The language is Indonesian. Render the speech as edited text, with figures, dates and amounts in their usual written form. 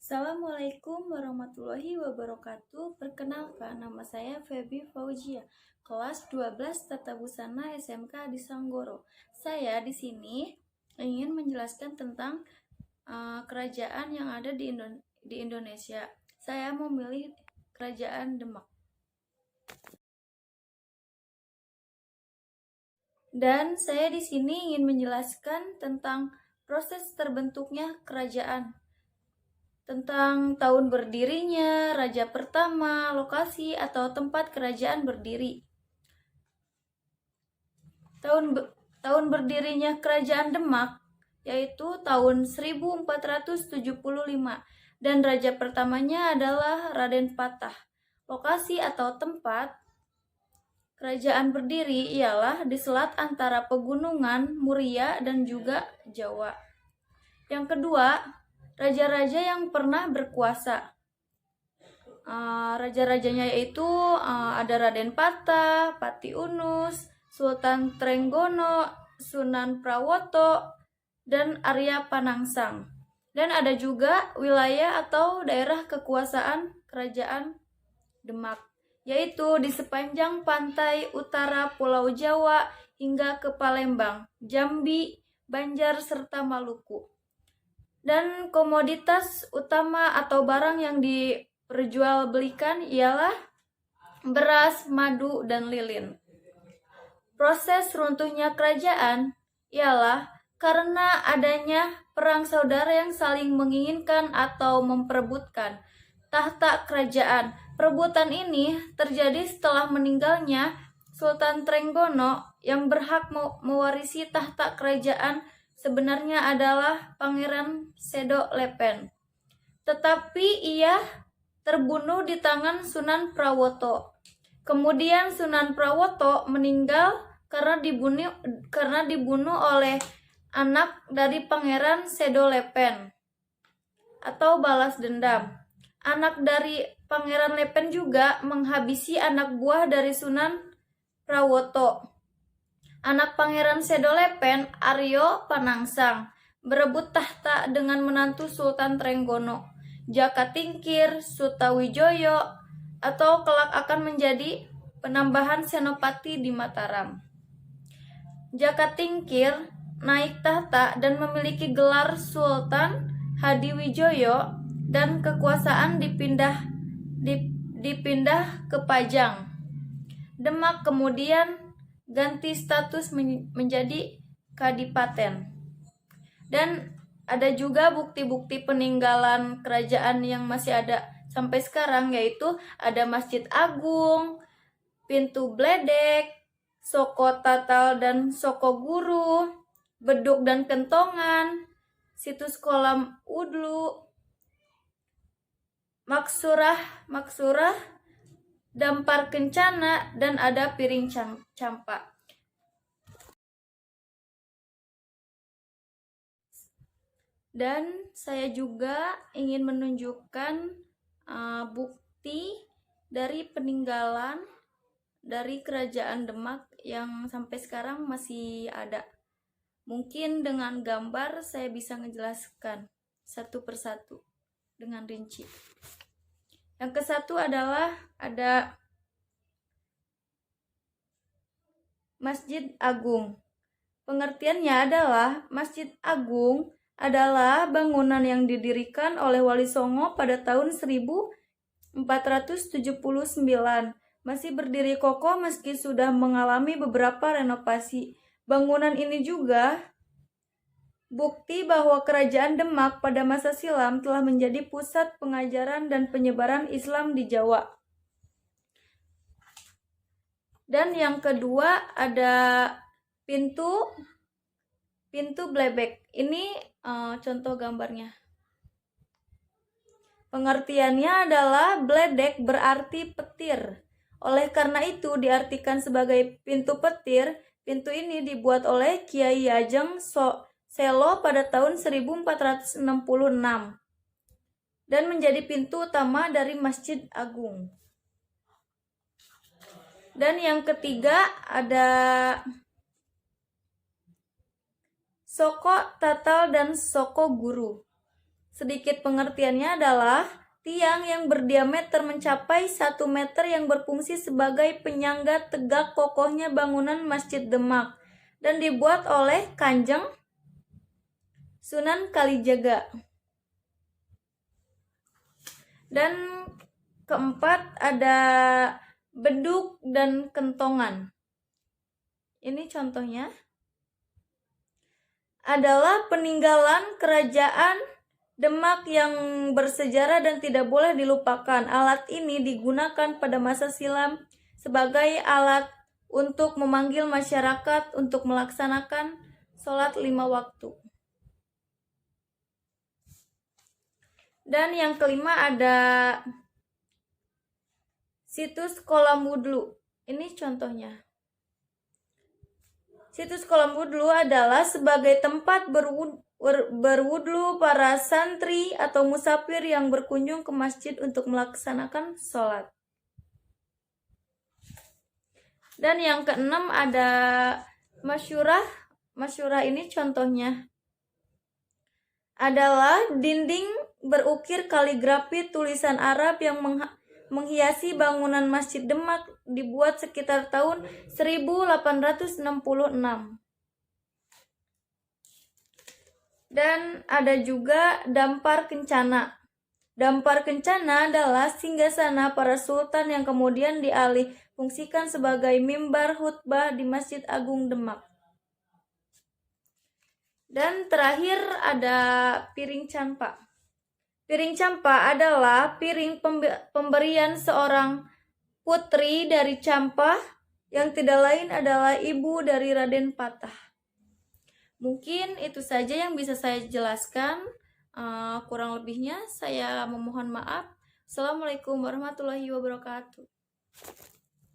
Assalamualaikum warahmatullahi wabarakatuh. Perkenalkan, nama saya Feby Fauzia, kelas 12 Tata Busana SMK di Sanggoro. Saya di sini ingin menjelaskan tentang kerajaan yang ada di Indonesia. Saya memilih Kerajaan Demak. Dan saya di sini ingin menjelaskan tentang proses terbentuknya kerajaan, tentang tahun berdirinya, raja pertama, lokasi atau tempat kerajaan berdiri. Tahun berdirinya Kerajaan Demak yaitu tahun 1475 dan raja pertamanya adalah Raden Patah. Lokasi atau tempat kerajaan berdiri ialah di selat antara pegunungan Muria dan juga Jawa. Yang kedua, raja-raja yang pernah berkuasa. Raja-rajanya yaitu ada Raden Patah, Pati Unus, Sultan Trenggono, Sunan Prawoto, dan Arya Panangsang. Dan ada juga wilayah atau daerah kekuasaan Kerajaan Demak, yaitu di sepanjang pantai utara Pulau Jawa hingga ke Palembang, Jambi, Banjar, serta Maluku. Dan komoditas utama atau barang yang diperjualbelikan ialah beras, madu, dan lilin. Proses runtuhnya kerajaan ialah karena adanya perang saudara yang saling menginginkan atau memperebutkan tahta kerajaan. Perebutan ini terjadi setelah meninggalnya Sultan Trenggono yang berhak mewarisi tahta kerajaan sebenarnya adalah Pangeran Sedo Lepen. Tetapi ia terbunuh di tangan Sunan Prawoto. Kemudian Sunan Prawoto meninggal karena dibunuh oleh anak dari Pangeran Sedo Lepen atau balas dendam. Anak dari Pangeran Lepen juga menghabisi anak buah dari Sunan Prawoto. Anak Pangeran Sedo Lepen, Aryo Panangsang, berebut tahta dengan menantu Sultan Trenggono, Jaka Tingkir, Sutawijoyo, atau kelak akan menjadi penambahan Senopati di Mataram. Jaka Tingkir naik tahta dan memiliki gelar Sultan Hadiwijoyo dan kekuasaan dipindah ke Pajang. Demak kemudian ganti status menjadi kadipaten. Dan ada juga bukti-bukti peninggalan kerajaan yang masih ada sampai sekarang, yaitu ada Masjid Agung, Pintu Bledek, Soko Tatal dan Soko Guru, Beduk dan Kentongan, situs kolam Udlu, Maksurah, Dampar Kencana, dan ada Piring Campak. Dan saya juga ingin menunjukkan bukti dari peninggalan dari Kerajaan Demak yang sampai sekarang masih ada. Mungkin dengan gambar saya bisa menjelaskan satu persatu dengan rinci. Yang ke satu adalah ada Masjid Agung. Pengertiannya adalah Masjid Agung adalah bangunan yang didirikan oleh Wali Songo pada tahun 1479. Masih berdiri kokoh meski sudah mengalami beberapa renovasi. Bangunan ini juga bukti bahwa Kerajaan Demak pada masa silam telah menjadi pusat pengajaran dan penyebaran Islam di Jawa. Dan yang kedua ada pintu Blebek. Ini contoh gambarnya. Pengertiannya adalah bledek berarti petir. Oleh karena itu diartikan sebagai pintu petir. Pintu ini dibuat oleh Kiai Ajeng Selo pada tahun 1466 dan menjadi pintu utama dari Masjid Agung. Dan yang ketiga ada Soko Tatal dan Soko Guru. Sedikit pengertiannya adalah tiang yang berdiameter mencapai 1 meter yang berfungsi sebagai penyangga tegak kokohnya bangunan Masjid Demak dan dibuat oleh Kanjeng Sunan Kalijaga. Dan keempat ada beduk dan kentongan. Ini contohnya adalah peninggalan kerajaan Demak yang bersejarah dan tidak boleh dilupakan. Alat ini digunakan pada masa silam sebagai alat untuk memanggil masyarakat untuk melaksanakan sholat 5 waktu. Dan yang kelima ada situs kolam wudhu. Ini contohnya. Situs kolam wudhu adalah sebagai tempat berwudhu para santri atau musafir yang berkunjung ke masjid untuk melaksanakan sholat. Dan yang keenam ada masyurah. Masyurah ini contohnya adalah dinding berukir kaligrafi tulisan Arab yang menghiasi bangunan Masjid Demak, dibuat sekitar tahun 1866. Dan ada juga Dampar Kencana. Dampar Kencana adalah singgasana para sultan yang kemudian dialih fungsikan sebagai mimbar khutbah di Masjid Agung Demak. Dan terakhir ada piring campa. Piring campa adalah piring pemberian seorang putri dari Campa yang tidak lain adalah ibu dari Raden Patah. Mungkin itu saja yang bisa saya jelaskan. Kurang lebihnya saya memohon maaf. Assalamualaikum warahmatullahi wabarakatuh.